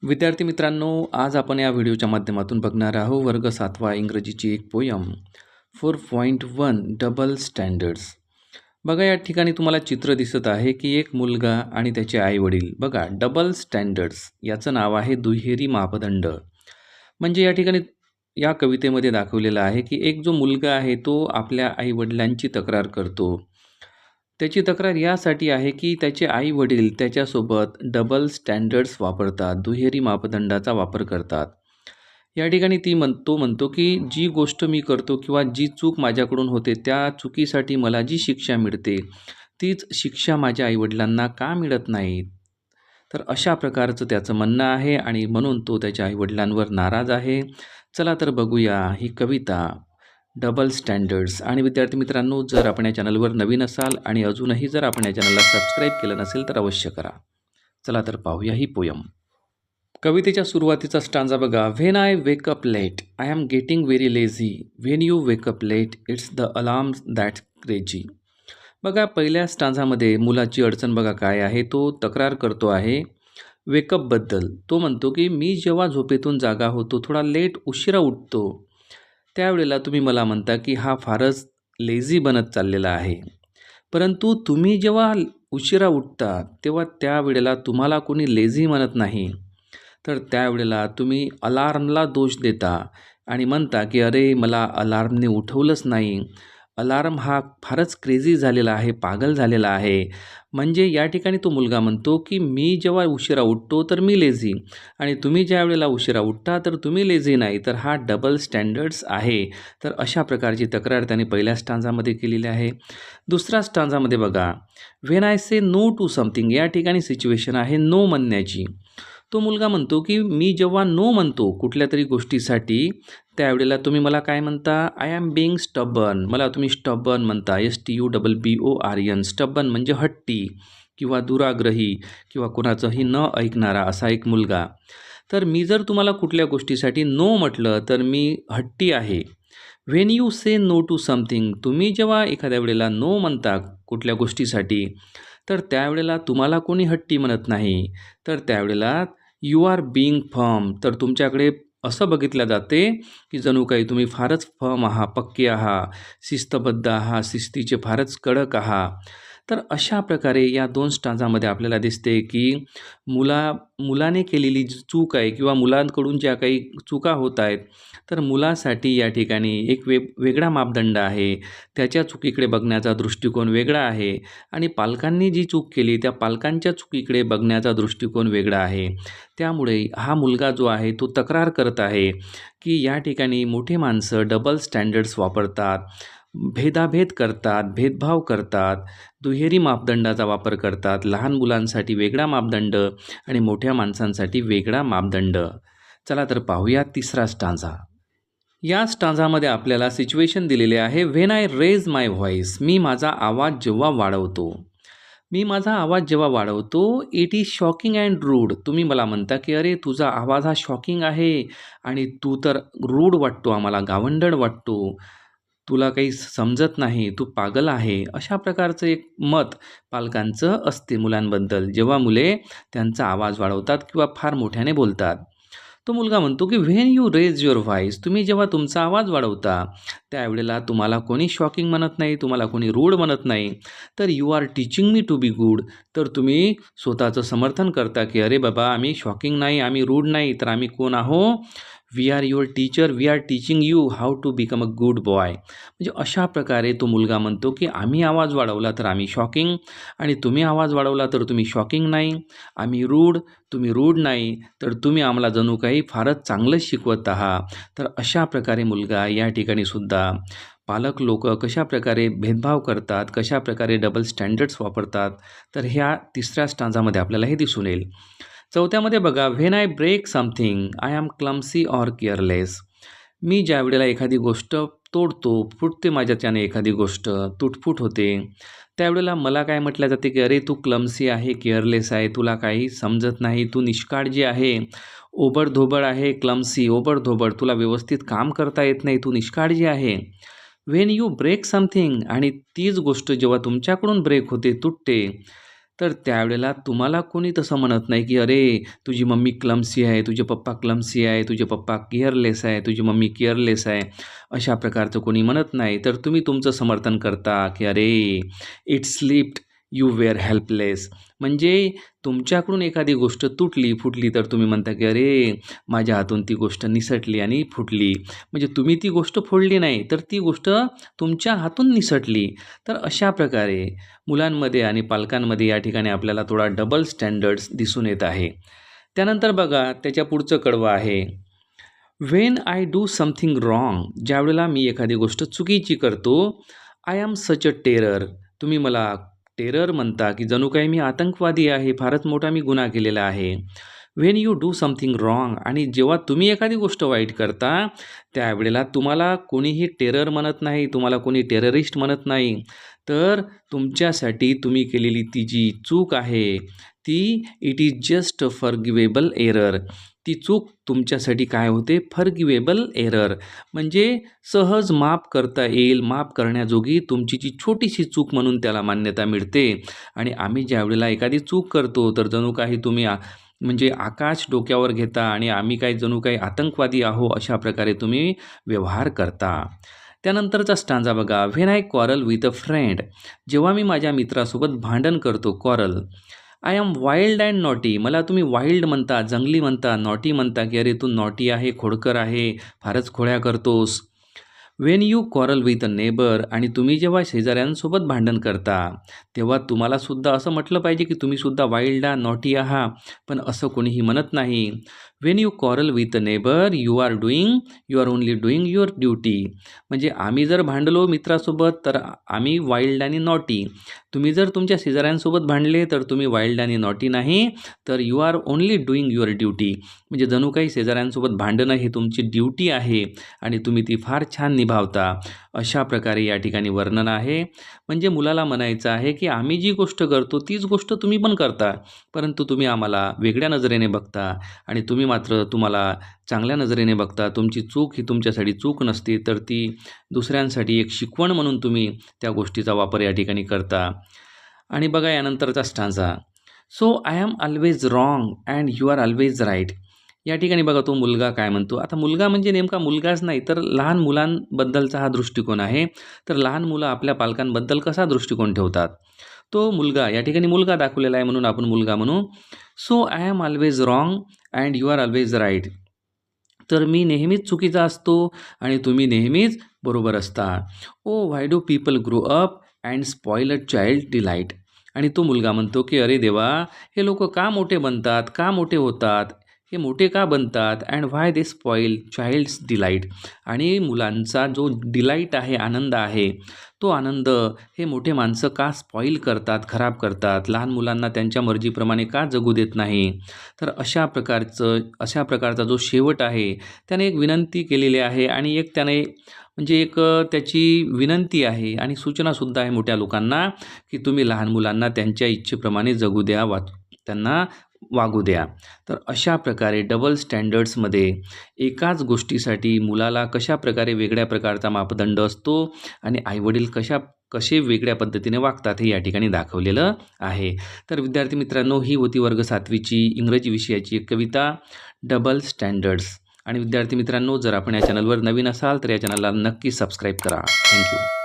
विद्यार्थी मित्रांनो, आज आपण या व्हिडिओच्या माध्यमातून बघणार आहोत वर्ग 7वा इंग्रजीची एक पोयम 4.1 डबल स्टँडर्ड्स. बघा या ठिकाणी तुम्हाला चित्र दिसत आहे की एक मुलगा आणि त्याचे आई-वडील. बघा डबल स्टँडर्ड्स याचं नाव आहे दुहेरी मापदंड. म्हणजे या ठिकाणी या कवितेमध्ये दाखवलेलं आहे की एक जो मुलगा आहे तो आपल्या आई-वडिलांची तक्रार करतो. त्याची तक्रार यासाठी आहे की त्याचे आई-वडील त्याच्यासोबत डबल स्टँडर्ड्स वापरतात, दुहेरी मापदंडाचा वापर करतात. या ठिकाणी तो म्हणतो की जी गोष्ट मी करतो किंवा जी चूक माझ्याकडून होते त्या चुकीसाठी मला जी शिक्षा मिळते, तीच शिक्षा माझ्या आई-वडिलांना का मिळत नाही? तर अशा प्रकारचं त्याचं म्हणणं आहे आणि म्हणून तो त्याच्या आई-वडिलांवर नाराज आहे. चला तर बघूया ही कविता डबल स्टँडर्ड्स. आणि विद्यार्थी मित्रांनो, जर आपण या चॅनलवर नवीन असाल आणि अजूनही जर आपण या चॅनलला सबस्क्राईब केलं नसेल तर अवश्य करा. चला तर पाहूया ही पोयम. कवितेच्या सुरुवातीचा स्टांजा बघा. When I wake up late I am getting very lazy. When you wake up late it's the alarm that crazy. बघा पहिल्या स्टांजामध्ये मुलाची अडचण बघा काय आहे. तो तक्रार करतो आहे वेकअपबद्दल. तो म्हणतो की मी जेव्हा झोपेतून जागा होतो, थोडा लेट उशिरा उठतो, त्यावेळेला तुम्ही मला म्हणता की हा फारच लेझी बनत चाललेला आहे. परंतु तुम्ही जेव्हा उशिरा उठता तेव्हा त्यावेळेला तुम्हाला कोणी लेझी म्हणत नाही. तर त्यावेळेला तुम्ही अलार्मला दोष देता आणि म्हणता की अरे मला अलार्मने उठवलंच नाही. अलार्म हा फारच क्रेझी झालेला आहे, पागल झालेला आहे. म्हणजे या ठिकाणी तो मुलगा म्हणतो की मी जेव्हा उशिरा उठतो तर मी लेझी आणि तुम्ही ज्या वेळेला उशिरा उठता तर तुम्ही लेझी नाही. तर हा डबल स्टँडर्ड्स आहे. तर अशा प्रकारची तक्रार त्याने पहिल्या स्टांजामध्ये केलेली आहे. दुसऱ्या स्टांजामध्ये बघा. When I say no to something, या ठिकाणी सिच्युएशन आहे नो म्हणण्याची. तो मुलगा म्हणतो की मी जेव्हा नो म्हणतो कुठल्या तरी गोष्टीसाठी, त्यावेळेला तुम्ही मला काय म्हणता? I am being stubborn. मला तुम्ही स्टबर्न म्हणता. STUBBORN. स्टबर्न म्हणजे हट्टी किंवा दुराग्रही किंवा कोणाचंही न ऐकणारा असा एक मुलगा. तर मी जर तुम्हाला कुठल्या गोष्टीसाठी नो म्हटलं तर मी हट्टी आहे. When you say no to something, तुम्ही जेव्हा एखाद्या वेळेला नो म्हणता कुठल्या गोष्टीसाठी, तर त्यावेळेला तुम्हाला कोणी हट्टी म्हणत नाही. तर त्यावेळेला यू आर बीइंग फर्म. तर तुमच्याकडे असं बघितलं जाते की जणू काही तुम्ही फारच फर्म आहात, पक्के आहात, शिस्तबद्ध आहात, शिस्तीचे फारच कडक आहात. तर अशा प्रकारे या 2 स्टांजामध्ये आपल्याला दिसते की मुलाने केलेली जी चूक आहे किंवा मुलांकडून ज्या काही चुका होत आहेत, तर मुलासाठी या ठिकाणी एक वेगळा मापदंड आहे. त्याच्या चुकीकडे बघण्याचा दृष्टिकोन वेगळा आहे आणि पालकांनी जी चूक केली त्या पालकांच्या चुकीकडे बघण्याचा दृष्टिकोन वेगळा आहे. त्यामुळे हा मुलगा जो आहे तो तक्रार करत आहे की या ठिकाणी मोठी माणसं डबल स्टँडर्ड्स वापरतात, भेदाभेद करतात, भेदभाव करतात, दुहेरी मापदंडाचा वापर करतात. लहान मुलांसाठी वेगळा मापदंड आणि मोठ्या माणसांसाठी वेगळा मापदंड. चला तर पाहूया तिसरा स्टांजा. या स्टांजामध्ये आपल्याला सिच्युएशन दिलेले आहे. When I raise my voice, मी माझा आवाज जेव्हा वाढवतो. मी माझा आवाज जेव्हा वाढवतो, it is shocking and rude. तुम्ही मला म्हणता की अरे तुझा आवाज हा शॉकिंग आहे आणि तू तर रूड वाटतो, आम्हाला गावंढळ वाटतो, तुला काही समजत नाही, तू पागल आहे. अशा प्रकारचं एक मत पालकांचं असते मुलांबद्दल, जेव्हा मुले त्यांचा आवाज वाढवतात किंवा फार मोठ्याने बोलतात. तो मुलगा म्हणतो की when you raise your voice, तुम्ही जेव्हा तुमचा आवाज वाढवता त्यावेळेला तुम्हाला कोणी शॉकिंग म्हणत नाही, तुम्हाला कोणी रूड म्हणत नाही. तर you are teaching me to be good. तर तुम्ही स्वतःचं समर्थन करता की अरे बाबा आम्ही शॉकिंग नाही, आम्ही रूड नाही, तर आम्ही कोण आहो? We are your teacher, we are teaching you how to become a good boy. म्हणजे अशा प्रकारे तो मुलगा म्हणतो की आम्ही आवाज वाढवला तर आम्ही शॉकिंग आणि तुम्ही आवाज वाढवला तर तुम्ही शॉकिंग नाही. आम्ही रूड, तुम्ही रूड नाही, तर तुम्ही आम्हाला जणू काही फारच चांगलं शिकवत आहात. तर अशा प्रकारे मुलगा या ठिकाणी सुद्धा पालक लोक कशा प्रकारे भेदभाव करतात, कशा प्रकारे डबल स्टँडर्ड्स वापरतात, तर ह्या तिसऱ्या स्टांजामध्ये आपल्याला हे दिसून येईल. चौथ्यामध्ये बघा. When I break something I am clumsy or careless. मी ज्या वेळेला एखादी गोष्ट तोडतो, फुटते माझ्याच्याने एखादी गोष्ट, तुटफूट होते, त्यावेळेला मला काय म्हटलं जाते की अरे तू क्लमसी आहे, केअरलेस आहे, तुला काही समजत नाही, तू निष्काळजी आहे, ओबडधोबड आहे, क्लमसी, ओबडधोबड, तुला व्यवस्थित काम करता येत नाही, तू निष्काळजी आहे. व्हेन यू ब्रेक समथिंग, आणि तीच गोष्ट जेव्हा तुमच्याकडून ब्रेक होते, तुटते, तर त्यावेळेला तुम्हाला कोणी तसं म्हणत नाही, की "अरे, तुझी मम्मी क्लमसी आहे, तुझे पप्पा क्लमसी आहे, तुझे पप्पा केअरलेस आहे, तुझी मम्मी केअरलेस आहे." अशा प्रकारचं कोणी म्हणत नाही. तर तुम्ही तुमचं समर्थन करता, की "अरे, it slipped, you were helpless." म्हणजे तुमच्याकडून एखादी गोष्ट तुटली, फुटली तर तुम्ही म्हणता, की "अरे, माझ्या हातून ती गोष्ट निसटली आणि फुटली." म्हणजे तुम्ही ती गोष्ट फोडली नाही, तर ती गोष्ट तुमच्या हातून निसटली. तर अशा प्रकारे मुलांमध्ये आणि पालकांमध्ये या ठिकाणी आपल्याला थोडा डबल स्टँडर्ड्स दिसून येत आहे. त्यानंतर बघा त्याच्या पुढचं कडवं आहे, when I do something wrong, ज्यावेळेला मी एखादी गोष्ट चुकीची करतो, I am such a terror. तुम्ही मला टेरर म्हणता, की जणू काही मी आतंकवादी आहे, फारच मोठा मी गुन्हा केलेला आहे. When you do something wrong, आणि जेव्हा तुम्ही एखादी गोष्ट वाईट करता, त्यावेळेला तुम्हाला कोणीही टेरर म्हणत नाही, तुम्हाला कोणी टेररिस्ट म्हणत नाही. तर तुमच्यासाठी तुम्ही केलेली ती जी चूक आहे, ती it is just a forgivable error. ती चूक तुमच्यासाठी काय होते? Forgivable error. म्हणजे सहज माफ करता येईल, माफ करण्याजोगी तुमची जी छोटीशी चूक म्हणून त्याला मान्यता मिळते. आणि आम्ही ज्यावेळेला एखादी चूक करतो, तर जणू काही तुम्ही म्हणजे आकाश डोक्यावर घेता आणि आम्ही काही जणू काही आतंकवादी आहो, अशा प्रकारे तुम्ही व्यवहार करता. त्यानंतरचा स्टांजा बघा, when I quarrel with a friend, जेव्हा मी माझ्या मित्रासोबत भांडण करतो, quarrel. I am wild and naughty, मला तुम्ही वाईल्ड म्हणता, जंगली म्हणता, नॉटी म्हणता, की अरे तू नॉटी आहे, खोडकर आहे, फारच खोड्या करतोस. Wien you quarrel with a neighbour, आणि तुम्ही जेव्हा शेजाऱ्यांसोबत भांडण करता, तेव्हा तुम्हालासुद्धा असं म्हटलं पाहिजे, की तुम्हीसुद्धा वाईल्ड नॉटी आहात, पण असं कोणीही म्हणत नाही. When you quarrel with a neighbour, you are only doing your duty. म्हणजे आम्ही जर भांडलो मित्रासोबत, तर आम्ही वाईल्ड आणि नॉटी. तुम्ही जर तुमच्या शेजाऱ्यांसोबत भांडले, तर तुम्ही वाईल्ड आणि नॉटी नाही, तर you are only doing your duty. म्हणजे जणू काही शेजाऱ्यांसोबत भांडणं हे तुमची ड्युटी आहे आणि तुम्ही ती फार छान निभावता, अशा प्रकारे या ठिकाणी वर्णन आहे. म्हणजे मुलाला म्हणायचं आहे, की आम्ही जी गोष्ट करतो तीच गोष्ट तुम्ही पण करता, परंतु तुम्ही आम्हाला वेगळ्या नजरेने बघता आणि तुम्ही मात्र तुम्हाला चांगल्या नजरेने बघता. तुमची चूक ही तुमच्यासाठी चूक नसते, तर ती दुसऱ्यांसाठी एक शिकवण म्हणून तुम्ही त्या गोष्टीचा वापर या ठिकाणी करता. आणि बघा यानंतरचा stanza, so I am always wrong and you are always right. या ठिकाणी बघा तो मुलगा काय म्हणतो. आता मुलगा म्हणजे नेमका मुलगाच नाही, तर लहान मुलांबद्दलचा हा दृष्टिकोन आहे. तर लहान मुलं आपल्या पालकांबद्दल कसा दृष्टिकोन ठेवतात, तो मुलगा या ठिकाणी मुलगा दाखवलेला आहे म्हणून आपण मुलगा म्हणू. So I am always wrong and you are always right. तर मी नेहमीच चुकीचा असतो आणि तुम्ही नेहमीच बरोबर असता. Oh why do people grow up and spoil a child delight. आणि तो मुलगा म्हणतो, की अरे देवा, हे लोक का मोठे बनतात, का मोठे होतात, हे मोठे का बनतात, and why they spoil child's delight. आणि मुलांचा जो डिलाईट आहे, आनंद आहे, तो आनंद हे मोठे माणसं का स्पॉईल करतात, खराब करतात, लहान मुलांना त्यांच्या मर्जीप्रमाणे का जगू देत नाही. तर अशा प्रकारचा जो शेवट आहे, त्याने एक विनंती केलेली आहे आणि एक त्याने म्हणजे एक त्याची विनंती आहे आणि सूचनासुद्धा आहे मोठ्या लोकांना, की तुम्ही लहान मुलांना त्यांच्या इच्छेप्रमाणे जगू द्या, त्यांना वागू द्या. तर अशा प्रकारे डबल स्टँडर्ड्समध्ये एकाच गोष्टीसाठी मुलाला कशाप्रकारे वेगळ्या प्रकारचा मापदंड असतो आणि आईवडील कसे वेगळ्या पद्धतीने वागतात हे या ठिकाणी दाखवलेलं आहे. तर विद्यार्थी मित्रांनो, ही होती वर्ग 7वीची इंग्रजी विषयाची एक कविता, डबल स्टँडर्ड्स. आणि विद्यार्थी मित्रांनो, जर आपण या चॅनलवर नवीन असाल तर या चॅनलला नक्की सबस्क्राईब करा. थँक्यू.